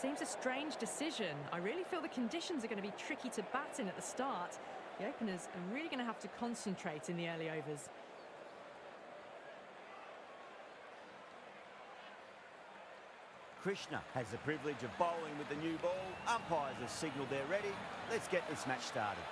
Seems a strange decision. I really feel the conditions are going to be tricky to bat in at the start. The openers are really going to have to concentrate in the early overs. Krishna has the privilege of bowling with the new ball. Umpires have signalled they're ready. Let's get this match started.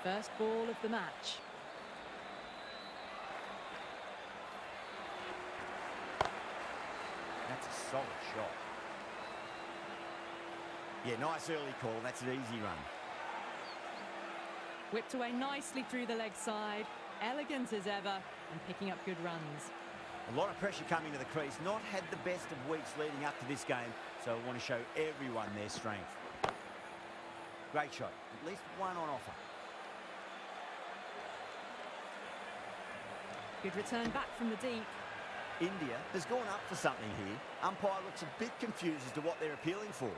First ball of the match. That's a solid shot. Yeah, nice early call. That's an easy run. Whipped away nicely through the leg side. Elegant as ever and picking up good runs. A lot of pressure coming to the crease. Not had the best of weeks leading up to this game, so I want to show everyone their strength. Great shot. At least one on offer. Good return back from the deep. India has gone up for something here. Umpire looks a bit confused as to what they're appealing for.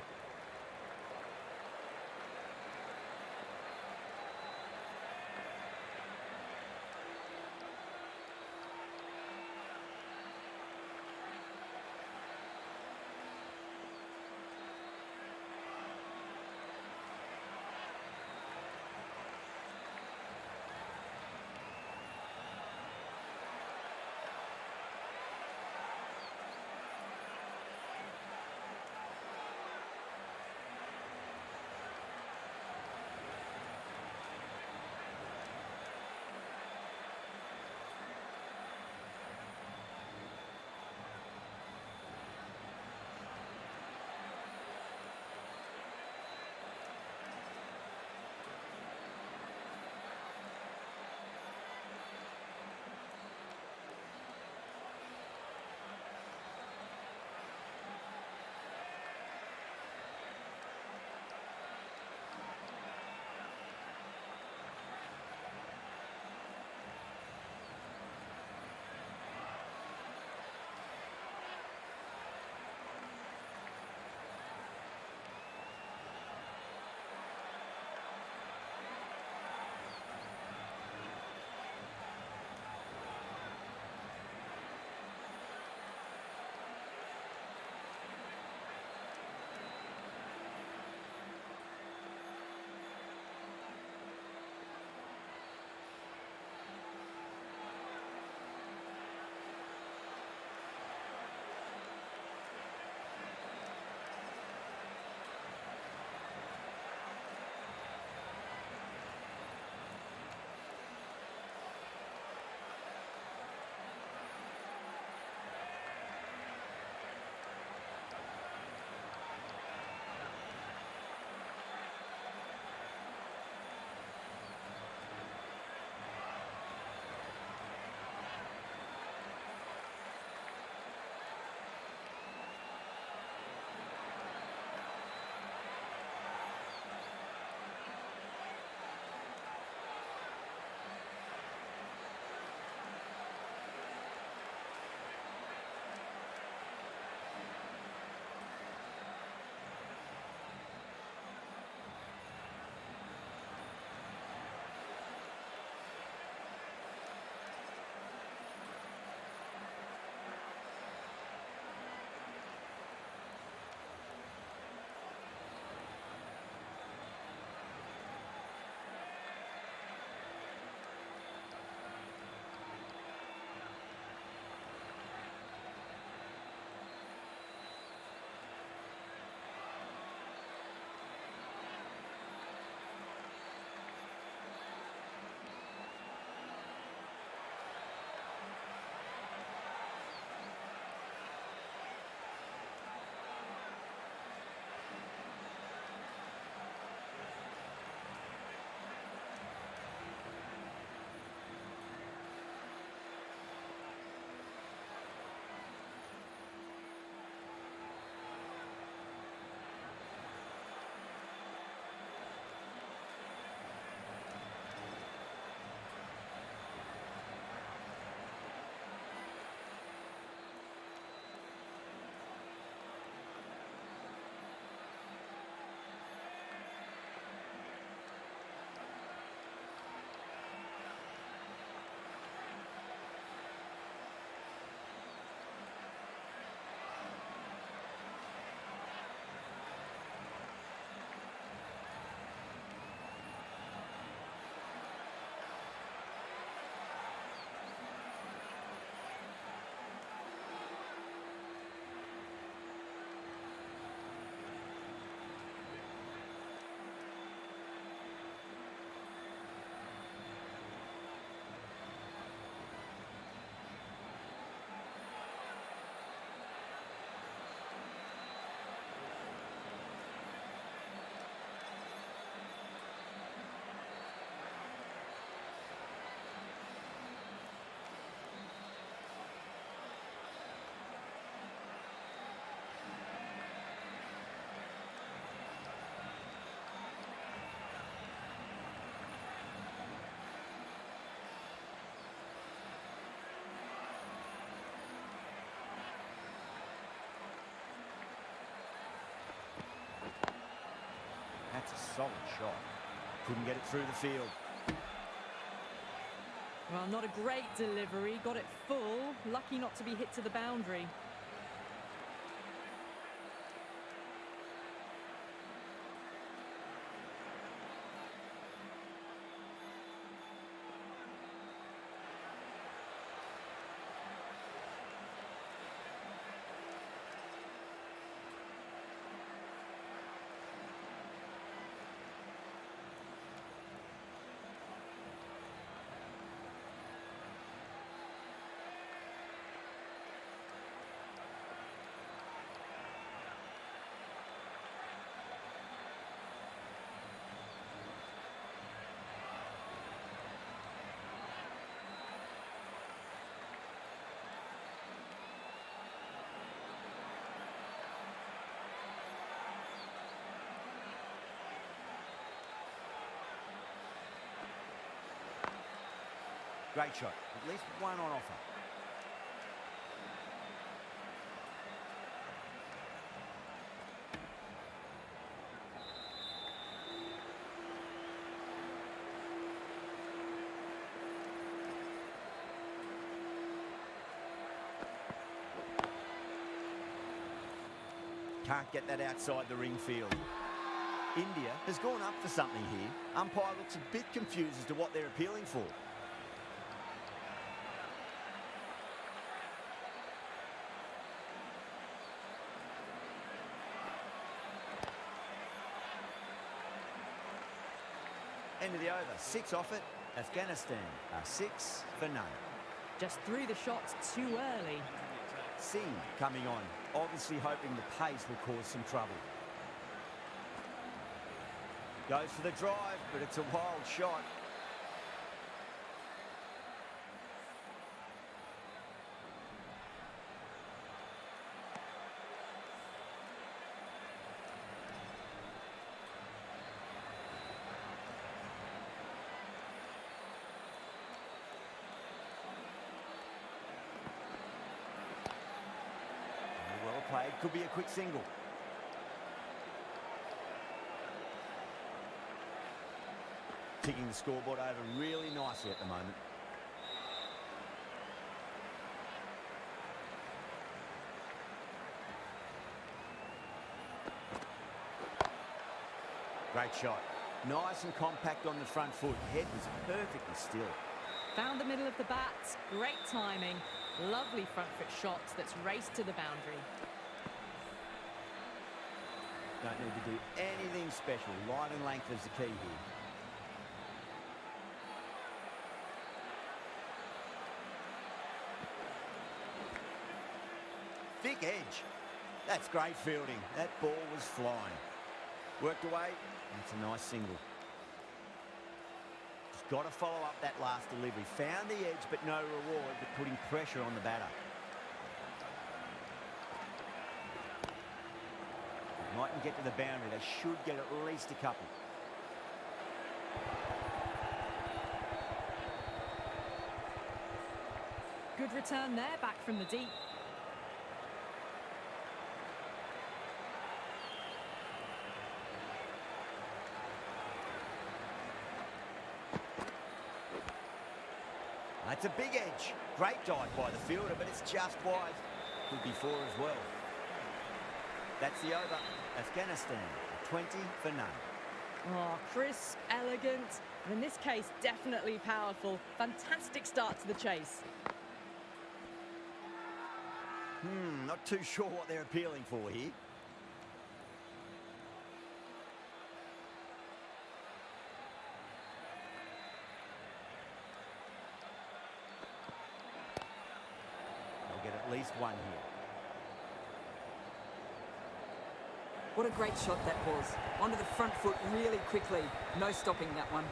solid shot. Couldn't get it through the field. Well, not a great delivery. Got it full. Lucky not to be hit to the boundary. Great shot. At least one on offer. Can't get that outside the ring field. India has gone up for something here. Umpire looks a bit confused as to what they're appealing for. End of the over. 6 off it. Afghanistan are 6 for none. Just threw the shots too early. Singh coming on, obviously hoping the pace will cause some trouble. Goes for the drive, but it's a wild shot. Well played, could be a quick single. Ticking the scoreboard over really nicely at the moment. Great shot. Nice and compact on the front foot. Head was perfectly still. Found the middle of the bat. Great timing. Lovely front foot shot that's raced to the boundary. Don't need to do anything special. Line and length is the key here. Thick edge. That's great fielding. That ball was flying. Worked away. That's a nice single. Just got to follow up that last delivery. Found the edge, but no reward, but putting pressure on the batter. Mightn't get to the boundary. They should get at least a couple. Good return there, back from the deep. That's a big edge. Great dive by the fielder, but it's just wide. Could be 4 as well. That's the over. Afghanistan, 20 for none. Oh, crisp, elegant, and in this case, definitely powerful. Fantastic start to the chase. Not too sure what they're appealing for here. They'll get at least one here. What a great shot that was. Onto the front foot really quickly. No stopping that one.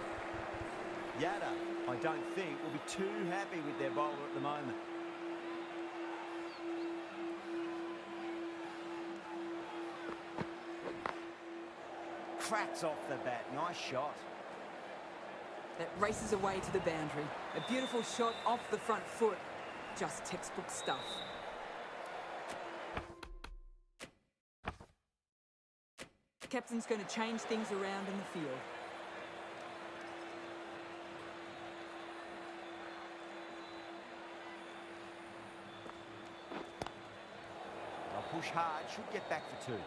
Yada, I don't think, will be too happy with their bowler at the moment. Cracks off the bat. Nice shot. That races away to the boundary. A beautiful shot off the front foot. Just textbook stuff. captain's going to change things around in the field. They'll push hard, should get back for 2.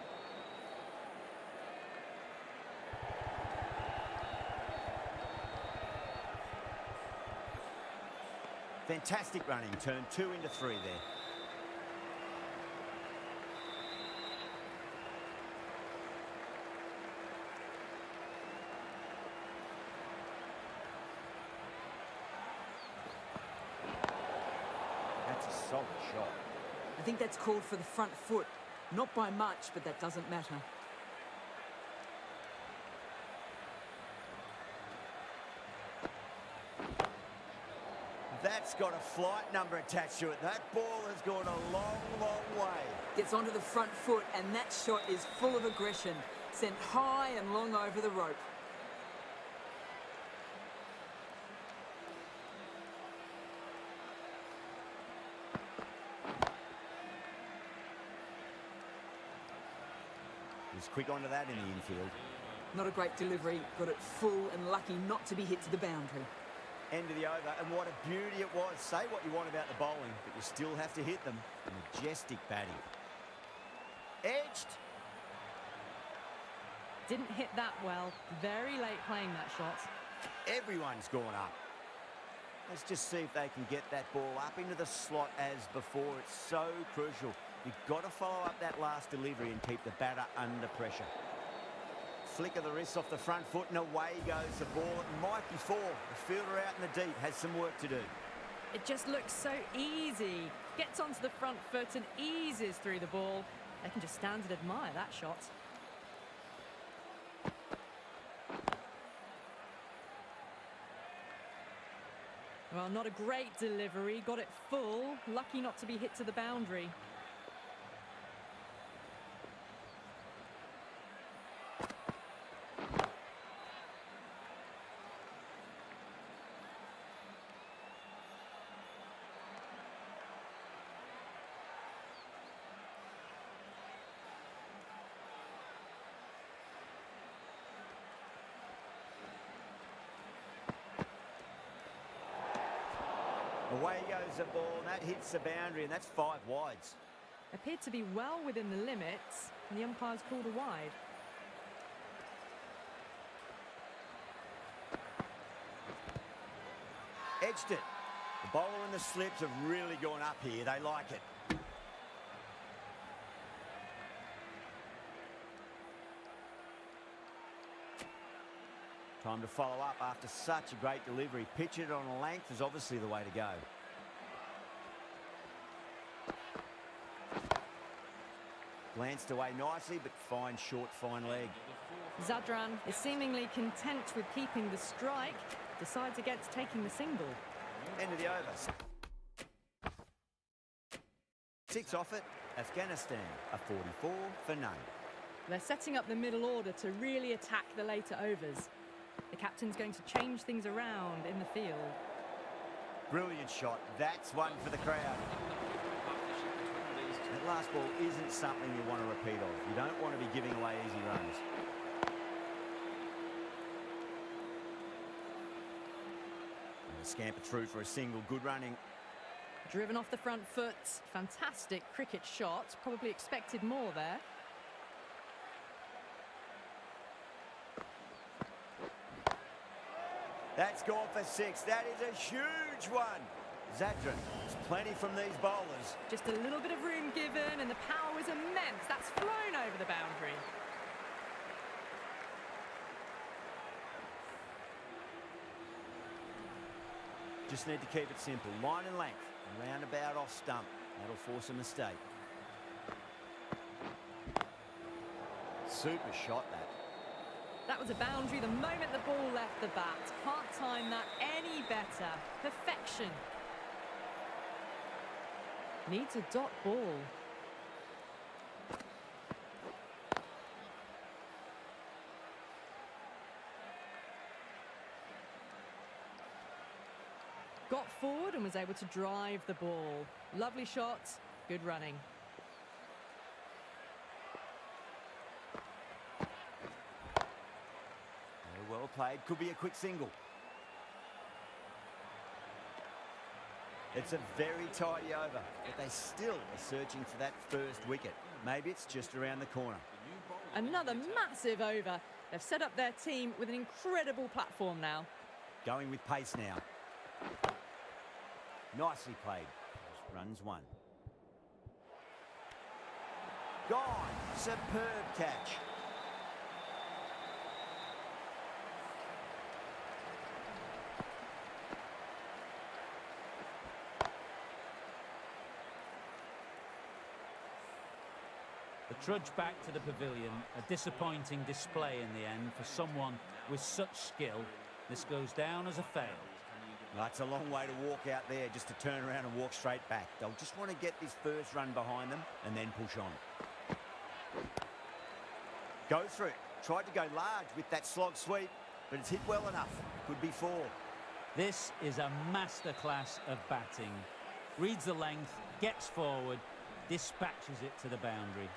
Fantastic running, turn 2 into 3 there. That's a solid shot. I think that's called for the front foot. Not by much, but that doesn't matter. That's got a flight number attached to it. That ball has gone a long, long way. Gets onto the front foot, and that shot is full of aggression. Sent high and long over the rope. He's quick onto that in the infield. Not a great delivery. Got it full and lucky not to be hit to the boundary. End of the over, and what a beauty it was. Say what you want about the bowling, but you still have to hit them. Majestic batting. Edged. Didn't hit that well. Very late playing that shot. Everyone's gone up. Let's just see if they can get that ball up into the slot as before. It's so crucial. You've got to follow up that last delivery and keep the batter under pressure. Flick of the wrist off the front foot and away goes the ball. It might be 4. The fielder out in the deep has some work to do. It just looks so easy. Gets onto the front foot and eases through the ball. They can just stand and admire that shot. Well, not a great delivery. Got it full. Lucky not to be hit to the boundary. Away goes the ball, and that hits the boundary, and that's 5 wides. Appeared to be well within the limits, and the umpire's called a wide. Edged it. The bowler and the slips have really gone up here. They like it. Time to follow up after such a great delivery. Pitch it on a length is obviously the way to go. Glanced away nicely, but fine, short, fine leg. Zadran is seemingly content with keeping the strike. Decides against taking the single. End of the over. 6 off it. Afghanistan are 44 for none. They're setting up the middle order to really attack the later overs. The captain's going to change things around in the field. Brilliant shot. That's one for the crowd. That last ball isn't something you want to repeat of. You don't want to be giving away easy runs. And a scamper through for a single. Good running. Driven off the front foot. Fantastic cricket shot. Probably expected more there. That's gone for 6. That is a huge one. Zadran, there's plenty from these bowlers. Just a little bit of room given, and the power was immense. That's flown over the boundary. Just need to keep it simple. Line and length. Roundabout off stump. That'll force a mistake. Super shot, that. That was a boundary the moment the ball left the bat. Can't time that any better. Perfection. Needs a dot ball. Got forward and was able to drive the ball. Lovely shot, good running. played. Could be a quick single. It's a very tidy over, but they still are searching for that first wicket. Maybe it's just around the corner. Another massive over. They've set up their team with an incredible platform now. Going with pace now. Nicely played. Runs one. Gone. Superb catch. The trudge back to the pavilion, a disappointing display in the end for someone with such skill. This goes down as a fail. That's a long way to walk out there just to turn around and walk straight back. They'll just want to get this first run behind them and then push on. Go through it. Tried to go large with that slog sweep, but it's hit well enough. Could be four. This is a masterclass of batting. Reads the length, gets forward, dispatches it to the boundary.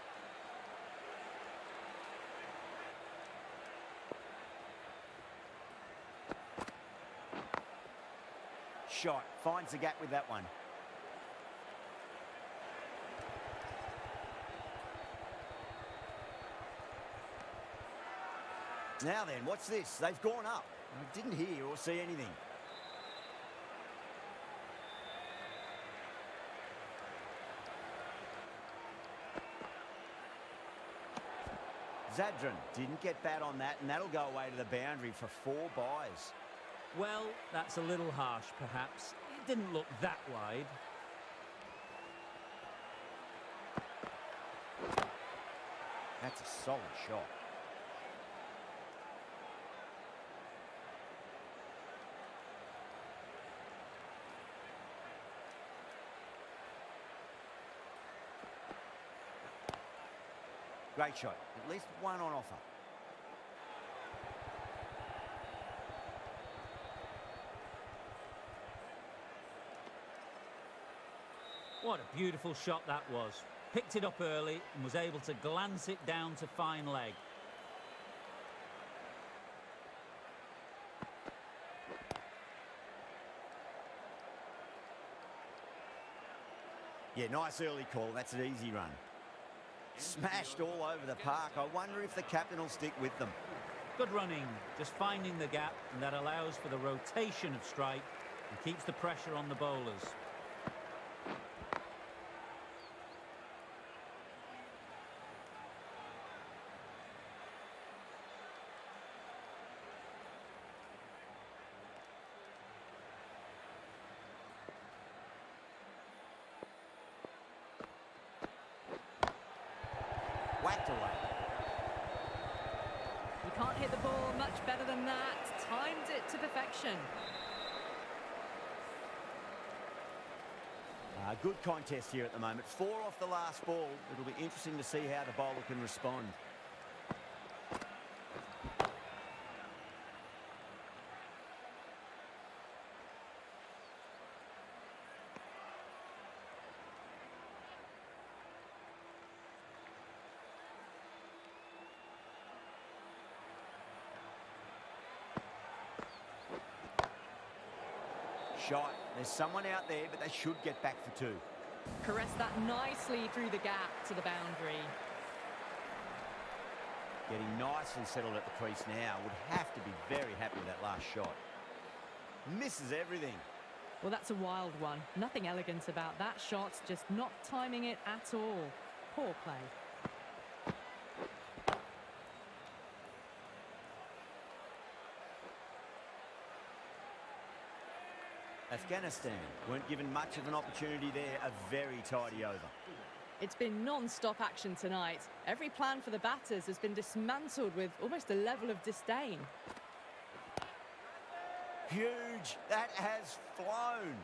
Shot. Finds the gap with that one. Now then, what's this? They've gone up. I didn't hear or see anything. Zadran didn't get bat on that, and that'll go away to the boundary for 4 byes. Well, that's a little harsh, perhaps. It didn't look that wide. That's a solid shot. Great shot. At least one on offer. What a beautiful shot that was. Picked it up early and was able to glance it down to fine leg. Yeah, nice early call. That's an easy run. Smashed all over the park. I wonder if the captain will stick with them. Good running, just finding the gap, and that allows for the rotation of strike and keeps the pressure on the bowlers. Whacked away. You can't hit the ball much better than that. Timed it to perfection. Good contest here at the moment. 4 off the last ball. It'll be interesting to see how the bowler can respond. Shot. There's someone out there, but they should get back for 2. Caress that nicely through the gap to the boundary. Getting nicely settled at the crease now. Would have to be very happy with that last shot. Misses everything. Well, that's a wild one. Nothing elegant about that shot, just not timing it at all. Poor play. Afghanistan weren't given much of an opportunity there. A very tidy over. It's been non-stop action tonight. Every plan for the batters has been dismantled with almost a level of disdain. Huge. That has flown.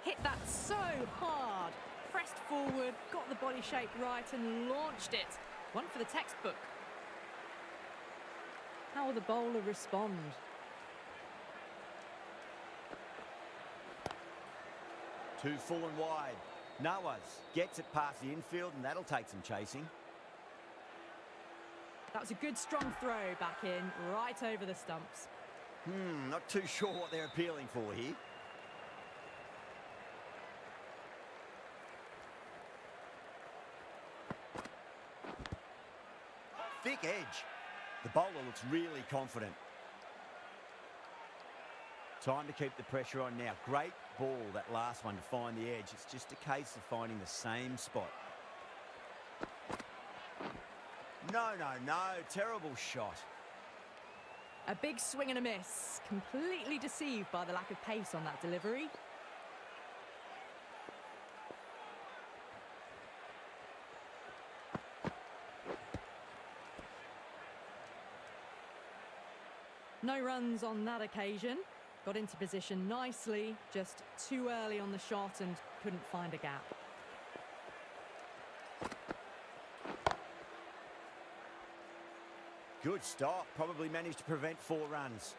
Hit that so hard. Pressed forward, got the body shape right and launched it. One for the textbook. How will the bowler respond? Too full and wide. Nawaz gets it past the infield, and that'll take some chasing. That was a good strong throw back in, right over the stumps. Not too sure what they're appealing for here. Thick edge. The bowler looks really confident. Time to keep the pressure on now. Great ball, that last one, to find the edge. It's just a case of finding the same spot. No, no, no. Terrible shot. A big swing and a miss. Completely deceived by the lack of pace on that delivery. No runs on that occasion. Got into position nicely, just too early on the shot and couldn't find a gap. Good stop. Probably managed to prevent 4 runs.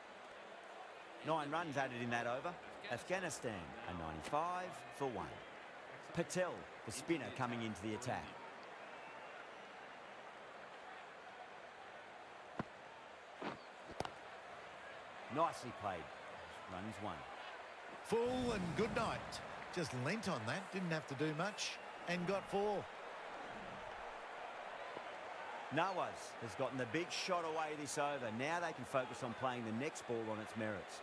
9 runs added in that over. Afghanistan a 95 for 1. Patel, the spinner, coming into the attack. Nicely played. Runs 1. Full and good night. Just leant on that, didn't have to do much, and got 4. Nawaz has gotten the big shot away this over. Now they can focus on playing the next ball on its merits.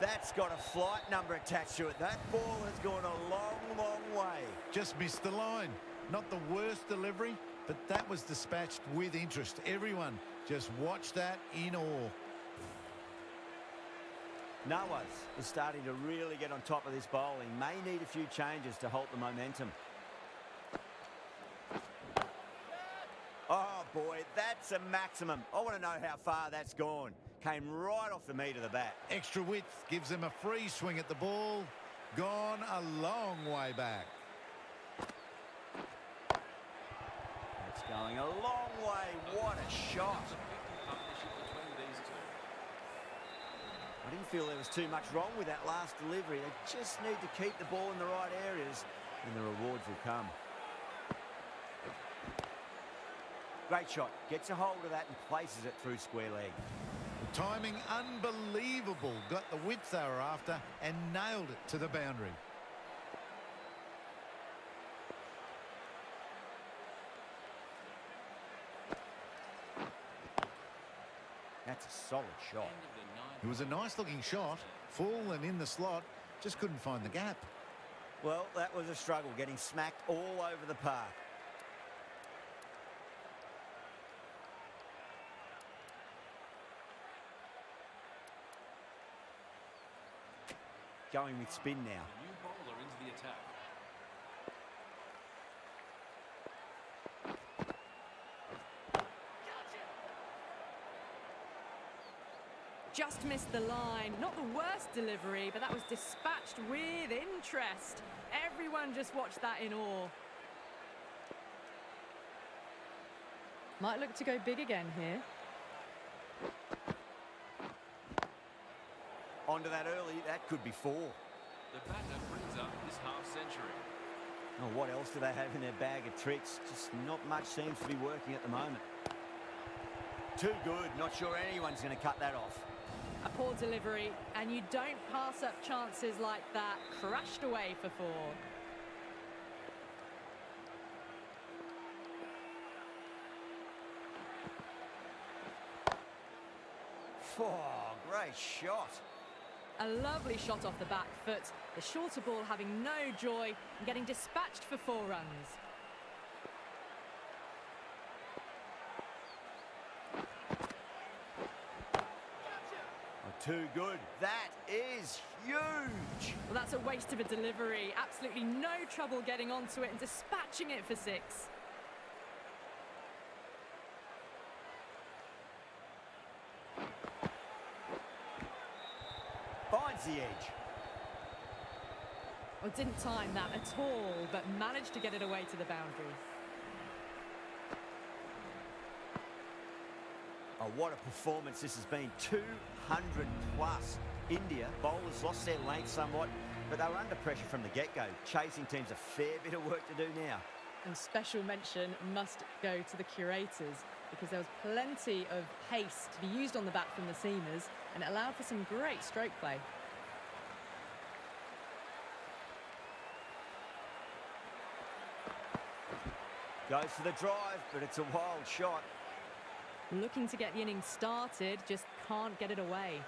That's got a flight number attached to it. That ball has gone a long, long way. Just missed the line. Not the worst delivery, but that was dispatched with interest. Everyone just watch that in awe. Nawaz is starting to really get on top of this bowling. May need a few changes to halt the momentum. Oh, boy, that's a maximum. I want to know how far that's gone. Came right off the meat of the bat. Extra width gives them a free swing at the ball. Gone a long way back. That's going a long way. What a shot. I didn't feel there was too much wrong with that last delivery. They just need to keep the ball in the right areas and the rewards will come. Great shot. Gets a hold of that and places it through square leg. The timing unbelievable. Got the width they were after and nailed it to the boundary. That's a solid shot. It was a nice looking shot. Full and in the slot. Just couldn't find the gap. Well, that was a struggle, getting smacked all over the park. Going with spin now. New bowler into the attack. Just missed the line. Not the worst delivery, but that was dispatched with interest. Everyone just watched that in awe. Might look to go big again here. Onto that early, that could be 4. The batter brings up his half-century. Oh, what else do they have in their bag of tricks? Just not much seems to be working at the moment. Too good. Not sure anyone's going to cut that off. A poor delivery, and you don't pass up chances like that. Crashed away for 4. Oh, great shot. A lovely shot off the back foot. The shorter ball having no joy and getting dispatched for 4 runs. Too good. That is huge. Well, that's a waste of a delivery. Absolutely no trouble getting onto it and dispatching it for 6. Finds the edge. Well, didn't time that at all, but managed to get it away to the boundary. Oh, what a performance this has been. 200 plus. India, bowlers lost their length somewhat, but they were under pressure from the get-go. Chasing teams a fair bit of work to do now. and special mention must go to the curators because there was plenty of pace to be used on the bat from the seamers and it allowed for some great stroke play. Goes for the drive, but it's a wild shot. Looking to get the innings started, just can't get it away.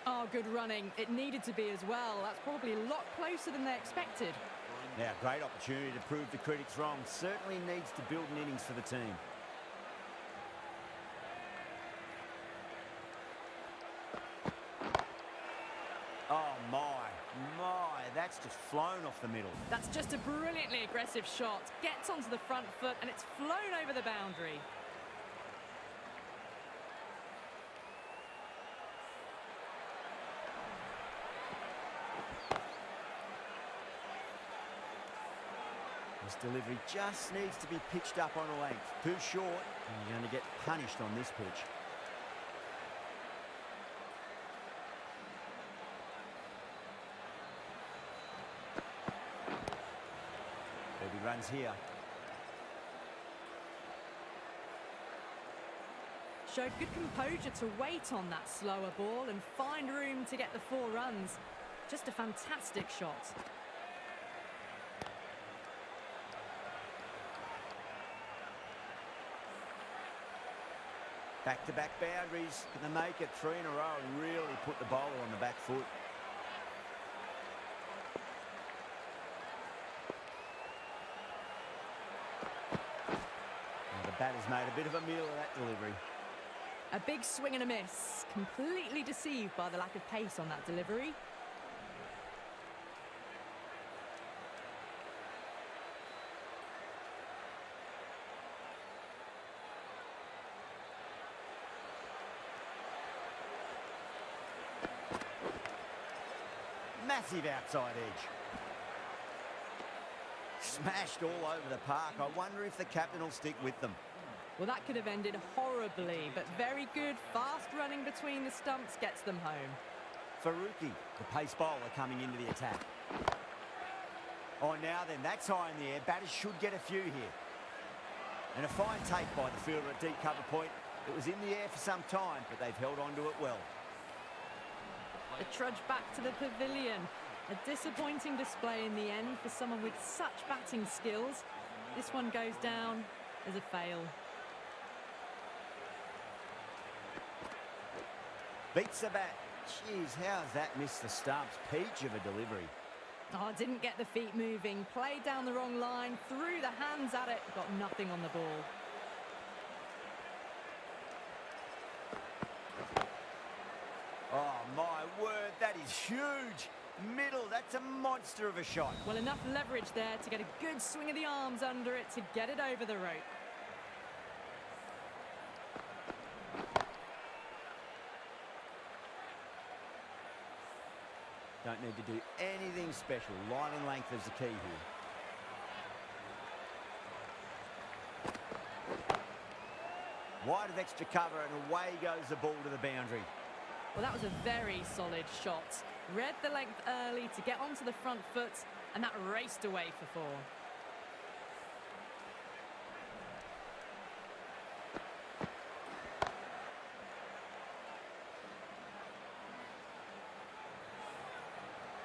Oh, good running. It needed to be as well. That's probably a lot closer than they expected. Now, great opportunity to prove the critics wrong. Certainly needs to build an innings for the team. Oh, my, that's just flown off the middle. That's just a brilliantly aggressive shot. Gets onto the front foot and it's flown over the boundary. This delivery just needs to be pitched up on a length. Too short, and you're going to get punished on this pitch. Baby runs here. Showed good composure to wait on that slower ball and find room to get the 4 runs. Just a fantastic shot. Back-to-back boundaries. Can they make it 3 in a row and really put the bowler on the back foot? Now the batter's made a bit of a meal of that delivery. A big swing and a miss. Completely deceived by the lack of pace on that delivery. Massive outside edge. Smashed all over the park. I wonder if the captain will stick with them. Well, that could have ended horribly, but very good. Fast running between the stumps gets them home. Faruqi, the pace bowler, coming into the attack. Oh, now then, that's high in the air. Batters should get a few here. And a fine take by the fielder at deep cover point. It was in the air for some time, but they've held on to it well. The trudge back to the pavilion. A disappointing display in the end for someone with such batting skills. This one goes down as a fail. Beats the bat. Jeez, how's that missed the stumps? Peach of a delivery. Oh, didn't get the feet moving. Played down the wrong line. Threw the hands at it. Got nothing on the ball. Oh, my word, that is huge. Middle, that's a monster of a shot. Well, enough leverage there to get a good swing of the arms under it to get it over the rope. Don't need to do anything special. Line and length is the key here. Wide of extra cover and away goes the ball to the boundary. Well, that was a very solid shot. Read the length early to get onto the front foot, and that raced away for 4.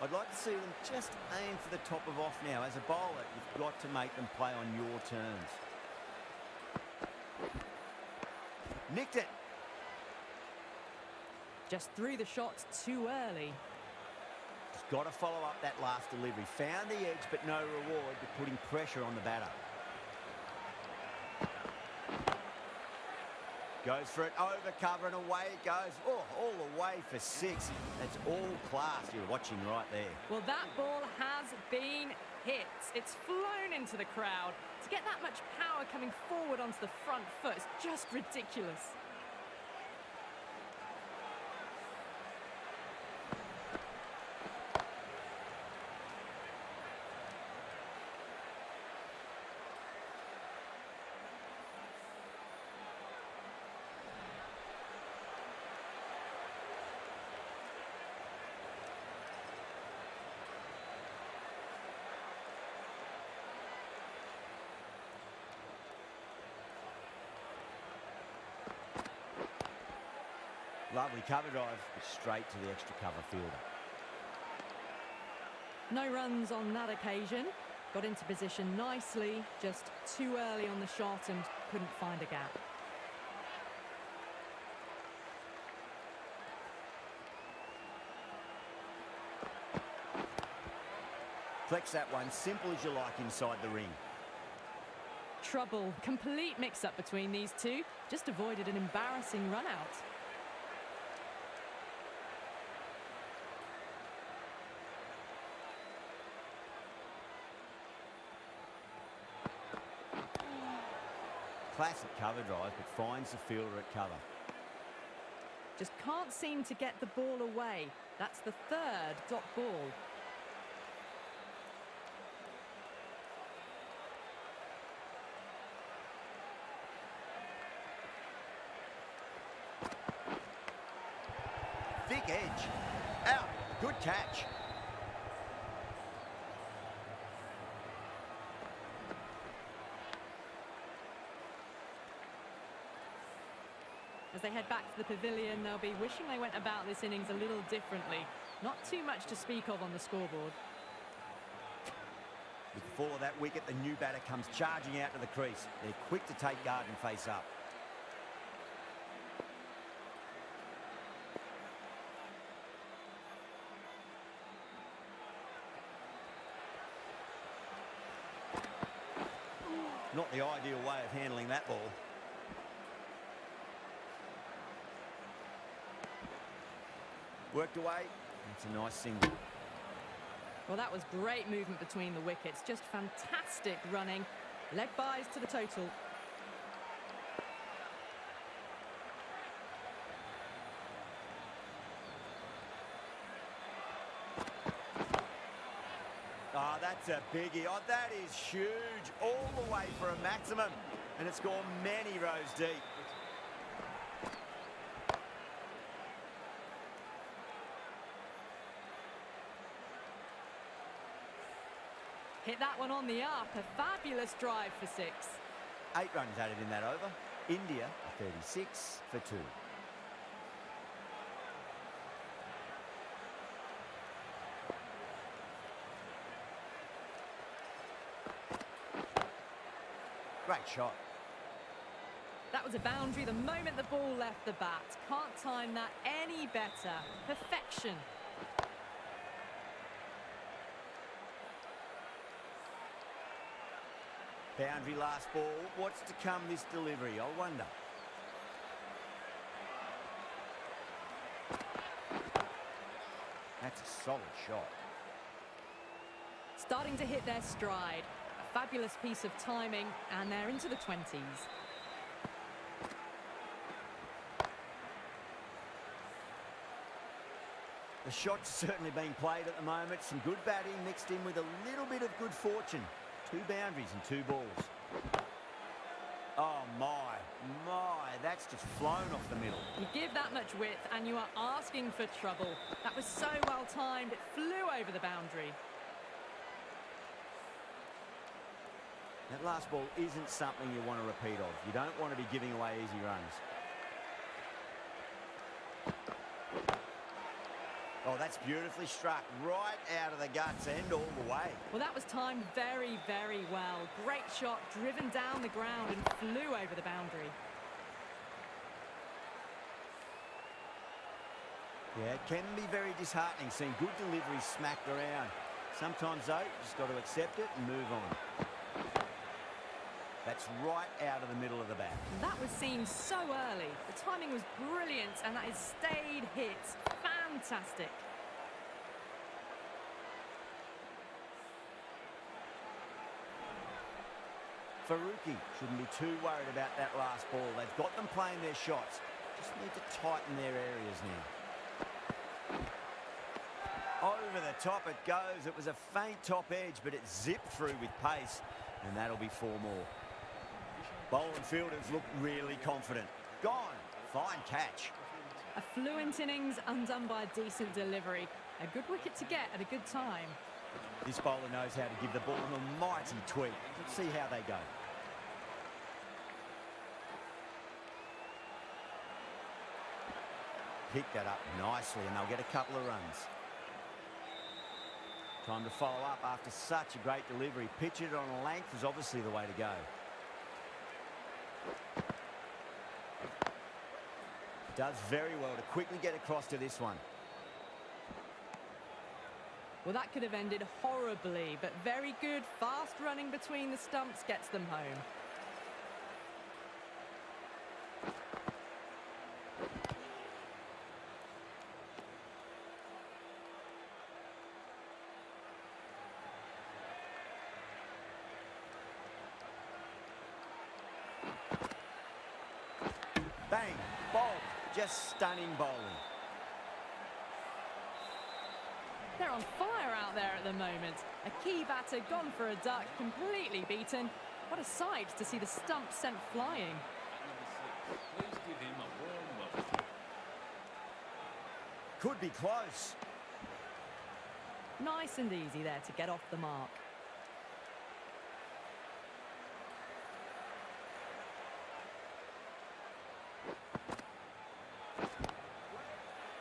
I'd like to see them just aim for the top of off now. As a bowler, you've got to make them play on your terms. Nicked it. Just threw the shot too early. Just got to follow up that last delivery. Found the edge, but no reward, but putting pressure on the batter. Goes for it, over cover, and away it goes. Oh, all the way for 6. That's all class you're watching right there. Well, that ball has been hit. It's flown into the crowd. To get that much power coming forward onto the front foot is just ridiculous. Lovely cover drive, but straight to the extra cover fielder. No runs on that occasion. Got into position nicely, just too early on the shot and couldn't find a gap. Flex that one, simple as you like inside the ring. Trouble, complete mix-up between these two. Just avoided an embarrassing run-out. Classic cover drive, but finds the fielder at cover. Just can't seem to get the ball away. That's the third dot ball. Thick edge. Out. Good catch. As they head back to the pavilion, they'll be wishing they went about this innings a little differently. Not too much to speak of on the scoreboard. With the fall of that wicket, the new batter comes charging out to the crease. They're quick to take guard and face up. Not the ideal way of handling that ball. Worked away. It's a nice single. Well, that was great movement between the wickets. Just fantastic running. Leg byes to the total. Oh, that's a biggie. Oh, that is huge. All the way for a maximum. And it's gone many rows deep. Hit that one on the up. A fabulous drive for 6. 8 runs added in that over. India 36 for 2. Great shot. That was a boundary the moment the ball left the bat. Can't time that any better. Perfection. Boundary last ball. What's to come this delivery, I wonder. That's a solid shot. Starting to hit their stride. A fabulous piece of timing, and they're into the 20s. The shot's certainly being played at the moment. Some good batting mixed in with a little bit of good fortune. 2 boundaries and 2 balls. Oh, my, that's just flown off the middle. You give that much width and you are asking for trouble. That was so well timed, it flew over the boundary. That last ball isn't something you want to repeat of. You don't want to be giving away easy runs. Oh, that's beautifully struck. Right out of the guts end all the way. Well, that was timed very, very well. Great shot, driven down the ground and flew over the boundary. Yeah, it can be very disheartening seeing good deliveries smacked around. Sometimes, though, you just got to accept it and move on. That's right out of the middle of the bat. That was seen so early. The timing was brilliant and that is stayed hits. Fantastic. Faruqi shouldn't be too worried about that last ball. They've got them playing their shots. Just need to tighten their areas now. Over the top it goes. It was a faint top edge, but it zipped through with pace, and that'll be 4 more. Bowler and fielders look really confident. Gone. Fine catch. A fluent innings undone by a decent delivery. A good wicket to get at a good time. This bowler knows how to give the ball an almighty tweak. Let's see how they go. picked that up nicely and they'll get a couple of runs. Time to follow up after such a great delivery. Pitch it on a length is obviously the way to go. Does very well to quickly get across to this one. Well, that could have ended horribly, but very good. Fast running between the stumps gets them home. Bang, bowled, just stunning bowling. They're on fire out there at the moment. A key batter gone for a duck, completely beaten. What a sight to see the stump sent flying. At number 6, please give him a warm welcome. Could be close. Nice and easy there to get off the mark.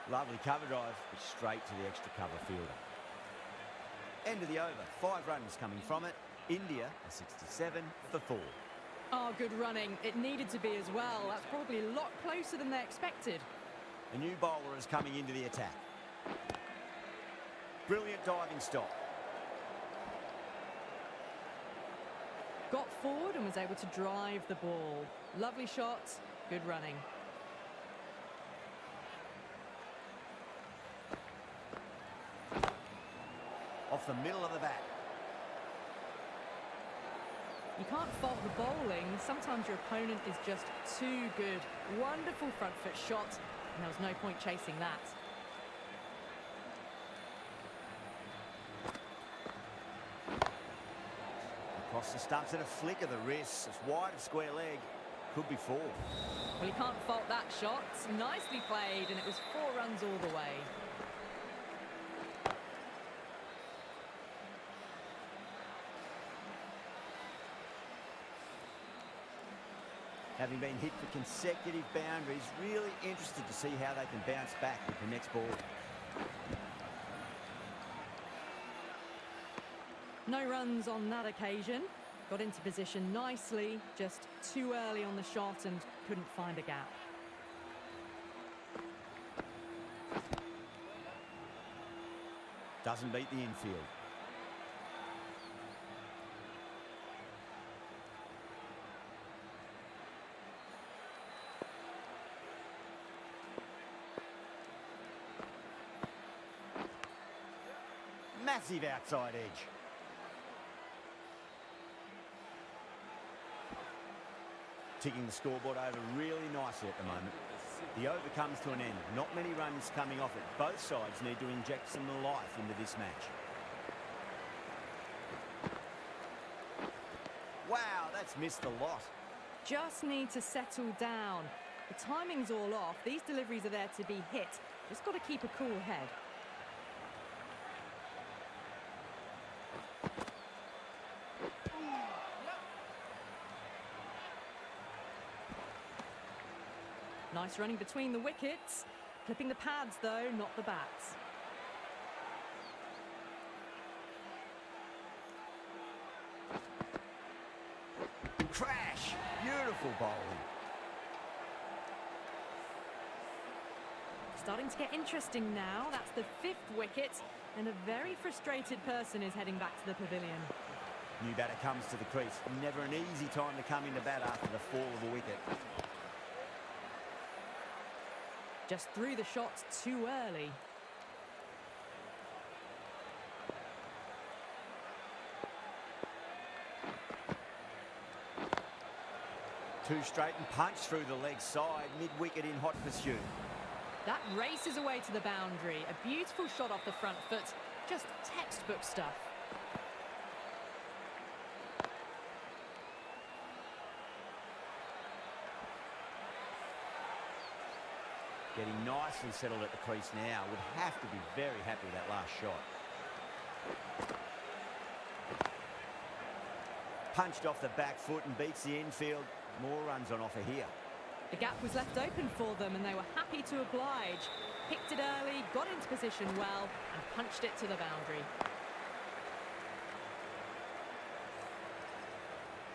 Lovely cover drive, but straight to the extra cover fielder. End of the over. 5 runs coming from it. India a 67 for 4. Oh, good running. It needed to be as well. That's probably a lot closer than they expected. A new bowler is coming into the attack. Brilliant diving stop. Got forward and was able to drive the ball. Lovely shot, good running. Off the middle of the bat. You can't fault the bowling. Sometimes your opponent is just too good. Wonderful front foot shot, and there was no point chasing that. Across the stumps and a flick of the wrist. It's wide of square leg. Could be 4. Well, you can't fault that shot. Nicely played, and it was 4 runs all the way. Having been hit for consecutive boundaries, really interested to see how they can bounce back with the next ball. No runs on that occasion. Got into position nicely, just too early on the shot and couldn't find a gap. Doesn't beat the infield. Massive outside edge. Ticking the scoreboard over really nicely at the moment. The over comes to an end. Not many runs coming off it. Both sides need to inject some life into this match. Wow, that's missed a lot. Just need to settle down. The timing's all off. These deliveries are there to be hit. Just got to keep a cool head. Nice running between the wickets. Clipping the pads, though, not the bats. Crash! Beautiful bowling. Starting to get interesting now. That's the 5th wicket, and a very frustrated person is heading back to the pavilion. New batter comes to the crease. Never an easy time to come into bat after the fall of a wicket. Just threw the shots too early. Two straight and punch through the leg side, mid-wicket in hot pursuit. That races away to the boundary. A beautiful shot off the front foot. Just textbook stuff. Getting nicely settled at the crease now. Would have to be very happy with that last shot. Punched off the back foot and beats the infield. More runs on offer here. The gap was left open for them and they were happy to oblige. Picked it early, got into position well and punched it to the boundary.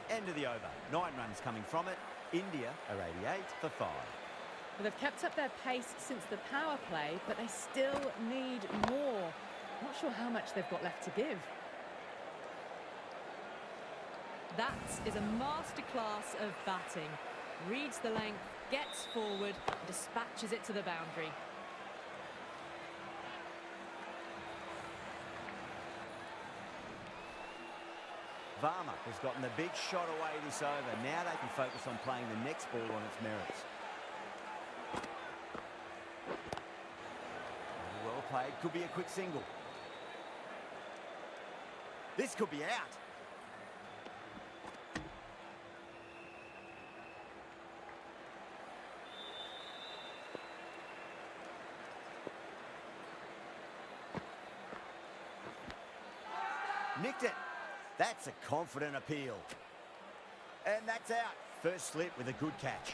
End of the over. 9 runs coming from it. India are 88 for 5. Well, they've kept up their pace since the power play, but they still need more. Not sure how much they've got left to give. That is a masterclass of batting. Reads the length, gets forward, and dispatches it to the boundary. Varma has gotten the big shot away this over. Now they can focus on playing the next ball on its merits. Well played. Could be a quick single. This could be out. Nicked it. That's a confident appeal. And that's out. First slip with a good catch.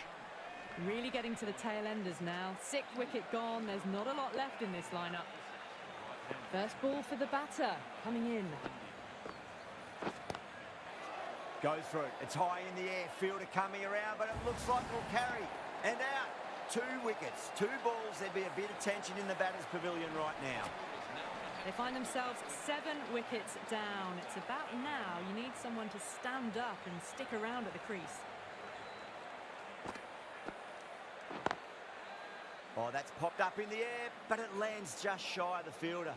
Really getting to the tail enders now. 6th wicket gone. There's not a lot left in this lineup. First ball for the batter. Coming in. Goes through it. It's high in the air. Fielder coming around, but it looks like it'll carry. And out. 2 wickets. 2 balls. There'd be a bit of tension in the batter's pavilion right now. They find themselves 7 wickets down. It's about now you need someone to stand up and stick around at the crease. Oh, that's popped up in the air, but it lands just shy of the fielder.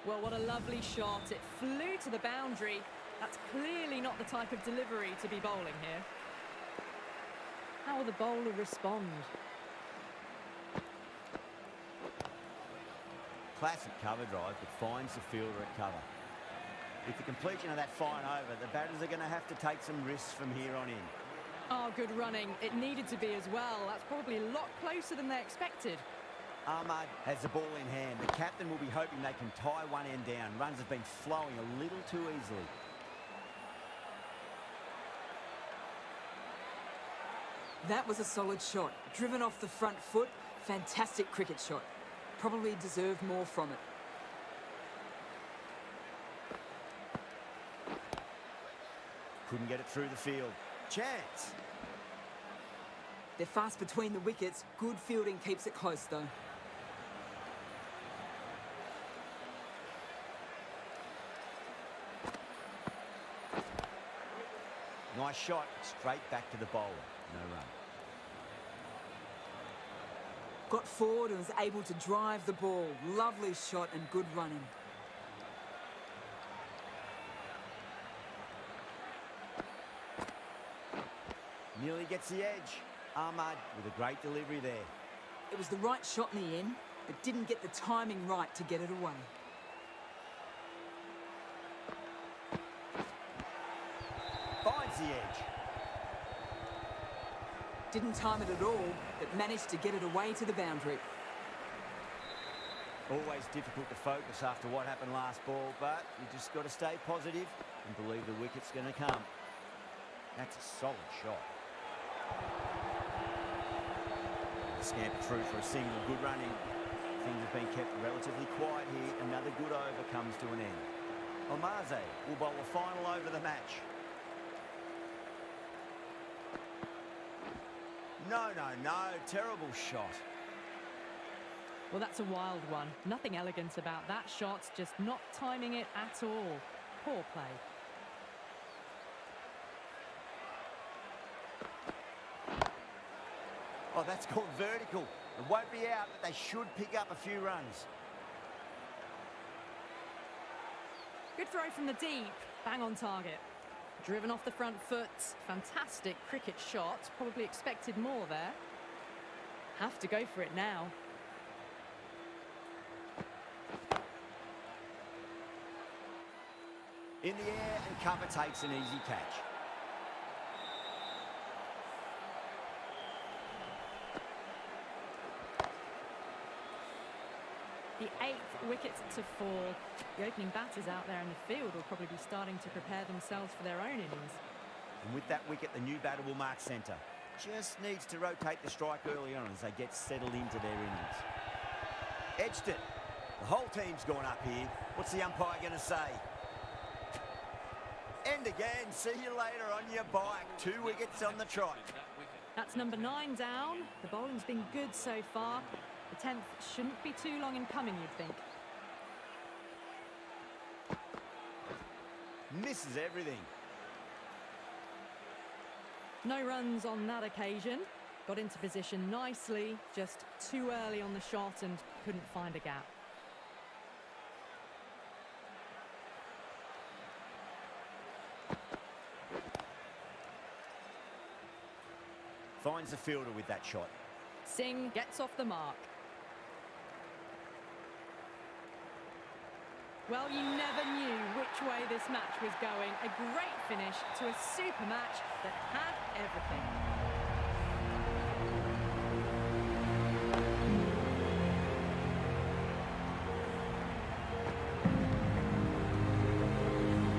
Well, what a lovely shot. It flew to the boundary. That's clearly not the type of delivery to be bowling here. How will the bowler respond? Classic cover drive, but finds the fielder at cover. With the completion of that fine over, the batters are going to have to take some risks from here on in. Oh, good running. It needed to be as well. That's probably a lot closer than they expected. Ahmad has the ball in hand. The captain will be hoping they can tie one end down. Runs have been flowing a little too easily. That was a solid shot. Driven off the front foot. Fantastic cricket shot. Probably deserved more from it. Couldn't get it through the field. Chance. They're fast between the wickets. Good fielding keeps it close, though. Nice shot. Straight back to the bowler. No run. Got forward and was able to drive the ball. Lovely shot and good running. Nearly gets the edge. Ahmad with a great delivery there. It was the right shot in the end, but didn't get the timing right to get it away. Finds the edge. Didn't time it at all, but managed to get it away to the boundary. Always difficult to focus after what happened last ball, but you just got to stay positive and believe the wicket's going to come. That's a solid shot. Scamper through for a single. Good running. Things have been kept relatively quiet here. Another good over comes to an end. Omaze will bowl the final over the match. No. Terrible shot. Well, that's a wild one. Nothing elegant about that shot, just not timing it at all. Poor play. Oh, that's gone vertical. It won't be out, but they should pick up a few runs. Good throw from the deep. Bang on target. Driven off the front foot. Fantastic cricket shot. Probably expected more there. Have to go for it now. In the air, and cover takes an easy catch. The 8th wicket to fall. The opening batters out there in the field will probably be starting to prepare themselves for their own innings. And with that wicket, the new batter will mark centre. Just needs to rotate the strike early on as they get settled into their innings. Edged it. The whole team's gone up here. What's the umpire going to say? End again. See you later on your bike. 2 wickets on the trot. That's number 9 down. The bowling's been good so far. The 10th shouldn't be too long in coming, you'd think. Misses everything. No runs on that occasion. Got into position nicely, just too early on the shot and couldn't find a gap. Finds the fielder with that shot. Singh gets off the mark. Well, you never knew which way this match was going. A great finish to a super match that had everything.